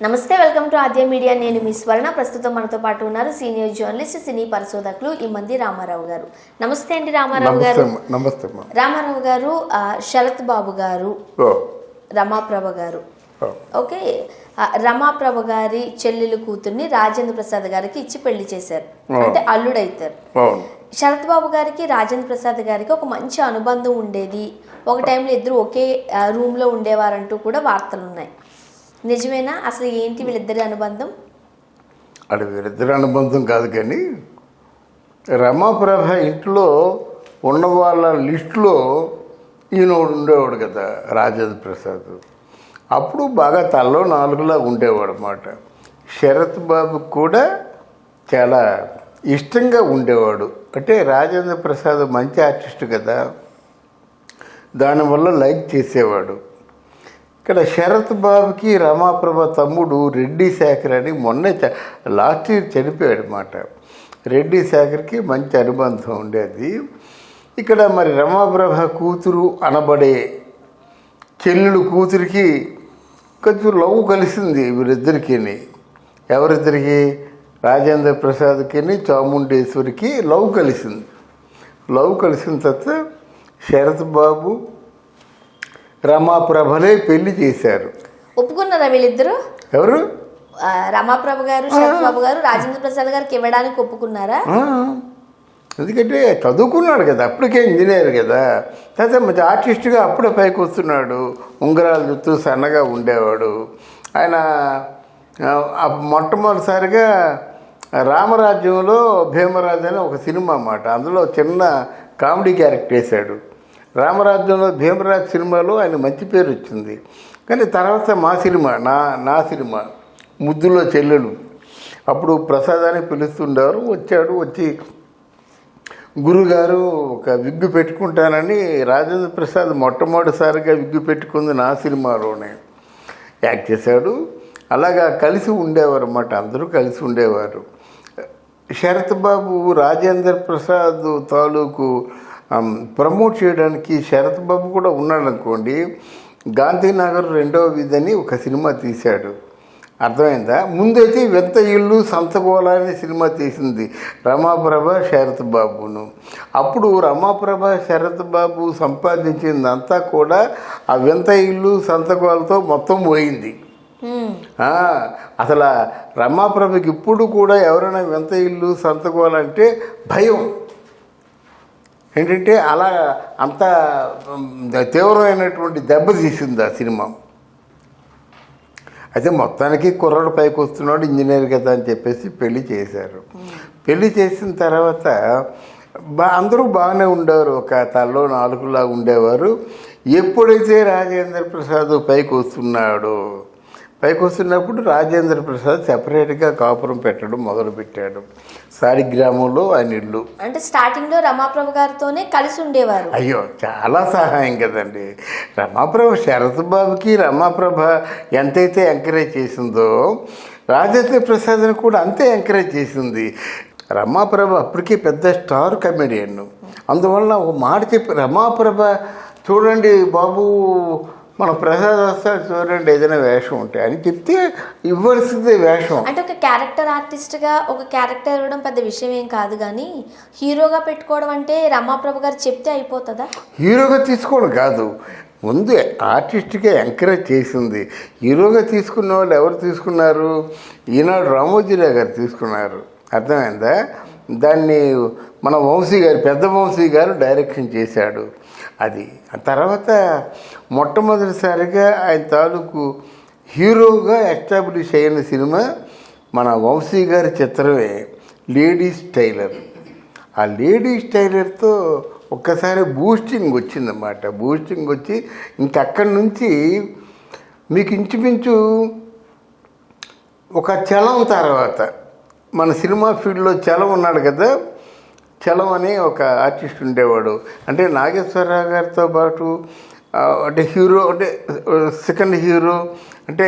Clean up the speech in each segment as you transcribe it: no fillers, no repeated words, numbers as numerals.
నమస్తే, welcome to Aadya media. నేను మీ స్వర్ణ. ప్రస్తుతం మనతో పాటు ఉన్నారు సీనియర్ జర్నలిస్ట్, సినీ పరిశోధకులు ఇమ్మంది రామారావు గారు. నమస్తే అండి రామారావు గారు. నమస్తే రామారావు గారు. శరత్ బాబు గారు, రమాప్రభ గారు, ఓకే, రమాప్రభ గారి చెల్లెలు కూతుర్ని రాజేంద్ర ప్రసాద్ గారికి ఇచ్చి పెళ్లి చేశారు, అంటే అల్లుడైతారు. శరత్ బాబు గారికి రాజేంద్ర ప్రసాద్ గారికి ఒక మంచి అనుబంధం ఉండేది, ఒక టైంలో ఇద్దరు ఒకే రూమ్లో ఉండేవారంటూ కూడా వార్తలు ఉన్నాయి. నిజమేనా? అసలు ఏంటి వీళ్ళిద్దరి అనుబంధం? అది వీళ్ళిద్దరి అనుబంధం కాదు, కానీ రమాప్రభ ఇంట్లో ఉన్న వాళ్ళ లిస్టులో ఈయన ఉండేవాడు కదా, రాజేంద్ర ప్రసాద్. అప్పుడు బాగా తలలో నాలుగులా ఉండేవాడు అన్నమాట. శరత్ బాబు కూడా చాలా ఇష్టంగా ఉండేవాడు. అంటే రాజేంద్ర ప్రసాద్ మంచి ఆర్టిస్ట్ కదా, దానివల్ల లైక్ చేసేవాడు. ఇక్కడ శరత్ బాబుకి రమాప్రభ తమ్ముడు రెడ్డి శేఖర్ అని మొన్నే లాస్ట్ ఇయర్ చనిపోయాడు అన్నమాట. రెడ్డి శేఖర్కి మంచి అనుబంధం ఉండేది. ఇక్కడ మరి రమాప్రభ కూతురు అనబడే చెల్లెలు కూతురికి కొంచెం లవ్ కలిసింది వీరిద్దరికీ. ఎవరిద్దరికి? రాజేంద్ర ప్రసాద్కి చాముండేశ్వరికి లవ్ కలిసింది. లవ్ కలిసిన తర్వాత శరత్ బాబు రమాప్రభలే పెళ్లి చేశారు. ఒప్పుకున్నారా వీళ్ళిద్దరు? ఎవరు? రమాప్రభ గారు, శరత్ బాబు గారు రాజేంద్ర ప్రసాద్ గారికి ఇవ్వడానికి ఒప్పుకున్నారా? ఎందుకంటే చదువుకున్నాడు కదా, అప్పటికే ఇంజనీర్ కదా, తర్వాత మంచి ఆర్టిస్ట్గా అప్పుడే పైకి వస్తున్నాడు. ఉంగరాలు చుట్టూ సన్నగా ఉండేవాడు ఆయన. మొట్టమొదటిసారిగా రామరాజ్యంలో భీమరాజు అని ఒక సినిమా అన్నమాట, అందులో చిన్న కామెడీ క్యారెక్టర్ వేశాడు. రామరాజ్యంలో భీమరాజు సినిమాలో ఆయన మంచి పేరు వచ్చింది. కానీ తర్వాత మా సినిమా నా సినిమా ముద్దులో చెల్లెలు, అప్పుడు ప్రసాదాన్ని పిలుస్తుండేవారు. వచ్చి గురుగారు ఒక విగ్గు పెట్టుకుంటానని రాజేంద్ర ప్రసాద్ మొట్టమొదటిసారిగా విగ్గు పెట్టుకుంది నా సినిమాలోనే యాక్ట్ చేశాడు. అలాగా కలిసి ఉండేవారు అన్నమాట, అందరూ కలిసి ఉండేవారు. శరత్ బాబు రాజేంద్ర ప్రసాద్ తాలూకు ప్రమోట్ చేయడానికి శరత్ బాబు కూడా ఉన్నాడు అనుకోండి. గాంధీనగర్ 2వ వీధి అని ఒక సినిమా తీశాడు, అర్థమైందా? ముందైతే వింత ఇల్లు సంతగోళ అనే సినిమా తీసింది రమాప్రభ శరత్ బాబును. అప్పుడు రమాప్రభ శరత్ బాబు సంపాదించిందంతా కూడా ఆ వింత ఇల్లు సంతగోళతో మొత్తం పోయింది. అసలు రమాప్రభకి ఇప్పుడు కూడా ఎవరైనా వింత ఇల్లు సంతగోళంటే భయం. ఏంటంటే అలా అంత తీవ్రమైనటువంటి దెబ్బ తీసింది ఆ సినిమా. అయితే మొత్తానికి కుర్రాడు పైకి వస్తున్నాడు, ఇంజనీర్ కదా అని చెప్పేసి పెళ్లి చేశారు. పెళ్లి చేసిన తర్వాత అందరూ బాగానే ఉండేవారు, ఒక తలలో నాలుగులా ఉండేవారు. ఎప్పుడైతే రాజేంద్ర ప్రసాద్ పైకి వస్తున్నప్పుడు రాజేంద్ర ప్రసాద్ సెపరేట్గా కాపురం పెట్టడం మొదలుపెట్టాడు. సారిగ్రామంలో ఆయన ఇల్లు. అంటే స్టార్టింగ్లో రమాప్రభ గారితోనే కలిసి ఉండేవారు. అయ్యో, చాలా సహాయం కదండి. రమాప్రభ శరత్ బాబుకి రమాప్రభ ఎంతైతే ఎంకరేజ్ చేసిందో రాజేంద్ర ప్రసాద్ని కూడా అంతే ఎంకరేజ్ చేసింది. రమాప్రభ అప్పటికీ పెద్ద స్టార్ కమెడియన్. అందువల్ల ఒక మాట చెప్పి, రమాప్రభ చూడండి బాబు, మన ప్రసాద్ వస్తాడు చూడండి, ఏదైనా వేషం ఉంటాయి అని చెప్తే ఇవ్వాల్సిందే వేషం. అంటే ఒక క్యారెక్టర్ ఆర్టిస్ట్గా ఒక క్యారెక్టర్ ఇవ్వడం పెద్ద విషయం ఏం కాదు, కానీ హీరోగా పెట్టుకోవడం అంటే రమాప్రభ గారు చెప్తే అయిపోతుందా? హీరోగా తీసుకోవడం కాదు, ముందు ఆర్టిస్ట్గా ఎంకరేజ్ చేసింది. హీరోగా తీసుకున్న వాళ్ళు ఎవరు తీసుకున్నారు? ఈనాడు రామోజీరావు గారు తీసుకున్నారు, అర్థమైందా? దాన్ని మన పెద్ద వంశీ గారు డైరెక్షన్ చేశాడు. అది ఆ తర్వాత మొట్టమొదటిసారిగా ఆయన తాలూకు హీరోగా ఎస్టాబ్లిష్ అయిన సినిమా మన వంశీ గారి చిత్రమే లేడీస్ టైలర్. ఆ లేడీస్ టైలర్తో ఒక్కసారి బూస్టింగ్ వచ్చిందన్నమాట. బూస్టింగ్ వచ్చి ఇంకక్కడి నుంచి మీకు ఇంచుమించు ఒక చలం తర్వాత మన సినిమా ఫీల్డ్లో చలం ఉన్నాడు కదా, చలం అని ఒక ఆర్టిస్ట్ ఉండేవాడు. అంటే నాగేశ్వరరావు గారితో పాటు అంటే హీరో, అంటే సెకండ్ హీరో, అంటే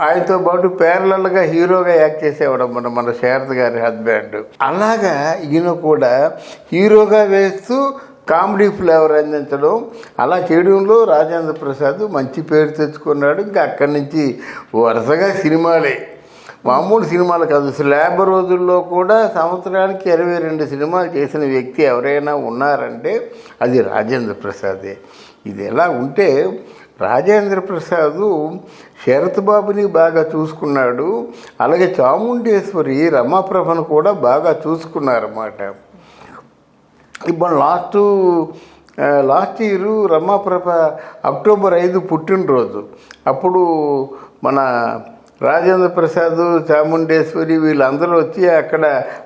ఆయనతో పాటు ప్యారలల్గా హీరోగా యాక్ట్ చేసేవాడు మన శారద గారి హస్బెండ్. అలాగా ఈయన కూడా హీరోగా వేస్తూ కామెడీ ఫ్లేవర్ అందించడం, అలా చేయడంలో రాజేంద్ర ప్రసాద్ మంచి పేరు తెచ్చుకున్నాడు. ఇంకా అక్కడి నుంచి వరుసగా సినిమాలే, మామూలు సినిమాలు కాదు. స్లాబ్ రోజుల్లో కూడా సంవత్సరానికి 22 సినిమాలు చేసిన వ్యక్తి ఎవరైనా ఉన్నారంటే అది రాజేంద్ర ప్రసాదే. ఇది ఎలా ఉంటే రాజేంద్ర ప్రసాద్ శరత్ బాబుని బాగా చూసుకున్నాడు, అలాగే చాముండేశ్వరి రమాప్రభను కూడా బాగా చూసుకున్నారన్నమాట. ఇప్పుడు లాస్ట్ ఇయర్ రమాప్రభ అక్టోబర్ 5 పుట్టినరోజు. అప్పుడు మన రాజేంద్ర ప్రసాద్, చాముండేశ్వరి వీళ్ళందరూ వచ్చి అక్కడ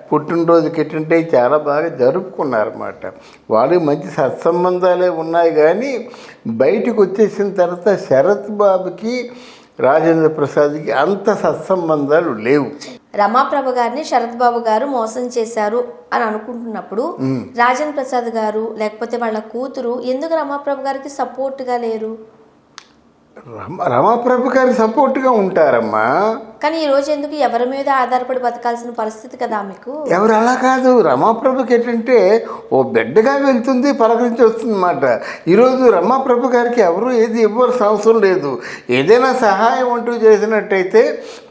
పుట్టినరోజుకి ఎట్టుంటే చాలా బాగా జరుపుకున్నారన్నమాట. వాళ్ళకి మంచి సత్సంబంధాలే ఉన్నాయి. కానీ బయటకు వచ్చేసిన తర్వాత శరత్ బాబుకి రాజేంద్ర ప్రసాద్కి అంత సత్సంబంధాలు లేవు. రమాప్రభ గారిని శరత్ బాబు గారు మోసం చేశారు అని అనుకుంటున్నప్పుడు రాజేంద్ర ప్రసాద్ గారు లేకపోతే వాళ్ళ కూతురు ఎందుకు రమాప్రభ గారికి సపోర్ట్గా లేరు? రమాప్రభ గారి సపోర్ట్గా ఉంటారమ్మా. కానీ ఈ రోజు ఎందుకు ఎవరి మీద ఆధారపడి బతకాల్సిన పరిస్థితి కదా మీకు? ఎవరు అలా కాదు. రమాప్రభకి ఏంటంటే ఓ బిడ్డగా వెళ్తుంది, పలకరించి వస్తుంది అన్నమాట. ఈరోజు రమాప్రభ గారికి ఎవరు ఏది ఇవ్వాల్సిన అవసరం లేదు. ఏదైనా సహాయం అంటూ చేసినట్టయితే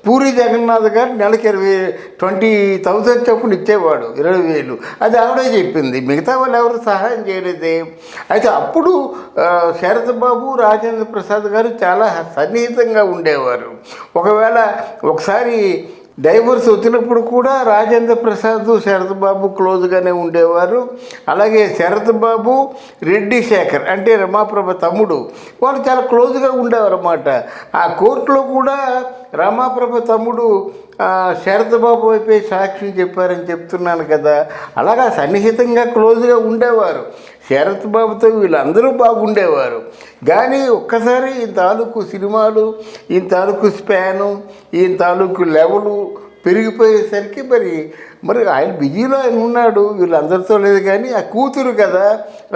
పూరి జగన్నాథ్ గారు నెలకి 20,000 చొప్పున ఇచ్చేవాడు, 20,000. అది ఆవిడే చెప్పింది, మిగతా వాళ్ళు ఎవరు సహాయం చేయలేదే. అయితే అప్పుడు శరత్ బాబు, రాజేంద్ర ప్రసాద్ గారు చాలా సన్నిహితంగా ఉండేవారు. ఒకసారి డైవర్స్ వచ్చినప్పుడు కూడా రాజేంద్ర ప్రసాద్, శరత్ బాబు క్లోజ్గానే ఉండేవారు. అలాగే శరత్ బాబు, రెడ్డి శేఖర్ అంటే రమాప్రభ తమ్ముడు, వాళ్ళు చాలా క్లోజ్గా ఉండేవారు అన్నమాట. ఆ కోర్టులో కూడా రమాప్రభ తమ్ముడు శరత్ బాబు వైపే సాక్ష్యం చెప్పారని చెప్తున్నాను కదా. అలాగా సన్నిహితంగా క్లోజ్గా ఉండేవారు. శరత్ బాబుతో వీళ్ళందరూ బాగుండేవారు. కానీ ఒక్కసారి ఈ తాలూకు సినిమాలు, ఈ తాలూకు స్పాను, ఈ తాలూకు లెవెలు పెరిగిపోయేసరికి మరి ఆయన బిజీలో ఆయన ఉన్నాడు, వీళ్ళందరితో లేదు. కానీ ఆ కూతురు కదా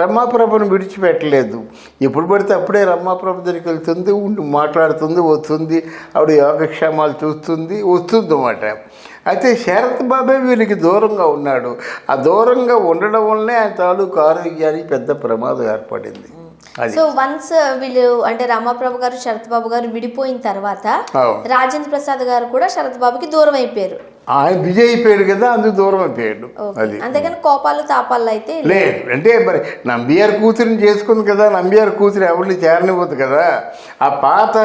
రమాప్రభను విడిచిపెట్టలేదు. ఎప్పుడు పడితే అప్పుడే రమాప్రభ దగ్గరికి వెళ్తుంది, ఉండి మాట్లాడుతుంది, వస్తుంది, ఆవిడ యోగక్షేమాలు చూస్తుంది, వస్తుంది అన్నమాట. అయితే శరత్ బాబే వీళ్ళకి దూరంగా ఉన్నాడు. ఆ దూరంగా ఉండడం వల్లనే ఆయన తాలూకు ఆరోగ్యానికి పెద్ద ప్రమాదం ఏర్పడింది. సో వన్స్ వీళ్ళు అంటే రమాప్రభ గారు, శరత్ బాబు గారు విడిపోయిన తర్వాత రాజేంద్ర ప్రసాద్ గారు కూడా శరత్ బాబుకి దూరం అయిపోయారు. ఆయన బిజీ అయిపోయాడు కదా, అందుకు దూరం అయిపోయాడు. అది అంతేగాని కోపాలు తాపాలు అయితే లేదు. అంటే మరి నంబియార్ కూతురిని చేసుకుంది కదా, నంబియార్ కూతురు ఎవరిని చేరనివ్వదు కదా. ఆ పాత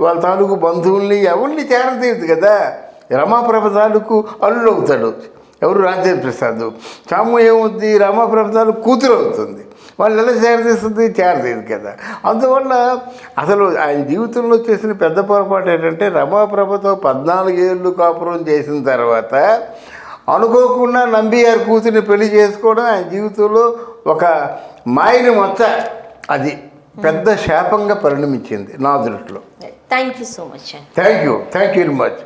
వాళ్ళ తాలూకు బంధువుల్ని ఎవరిని చేరతీయదు కదా. రమాప్రభ తాలూకు అల్లుడు అవుతాడు ఎవరు? రాజేంద్ర ప్రసాద్. చాము ఏమవుద్ది? రమాప్రభ తాలూకు కూతురు అవుతుంది. వాళ్ళు ఎలా చేరతీస్తుంది? చేరతీయదు కదా. అందువల్ల అసలు ఆయన జీవితంలో చేసిన పెద్ద పొరపాటు ఏంటంటే రమాప్రభతో 14 ఏళ్ళు కాపురం చేసిన తర్వాత అనుకోకుండా నంబియార్ కూతురిని పెళ్లి చేసుకోవడం ఆయన జీవితంలో ఒక మాయని మచ్చ, అది పెద్ద శాపంగా పరిణమించింది నా దృష్టిలో. Thank you so much. Thank you very much.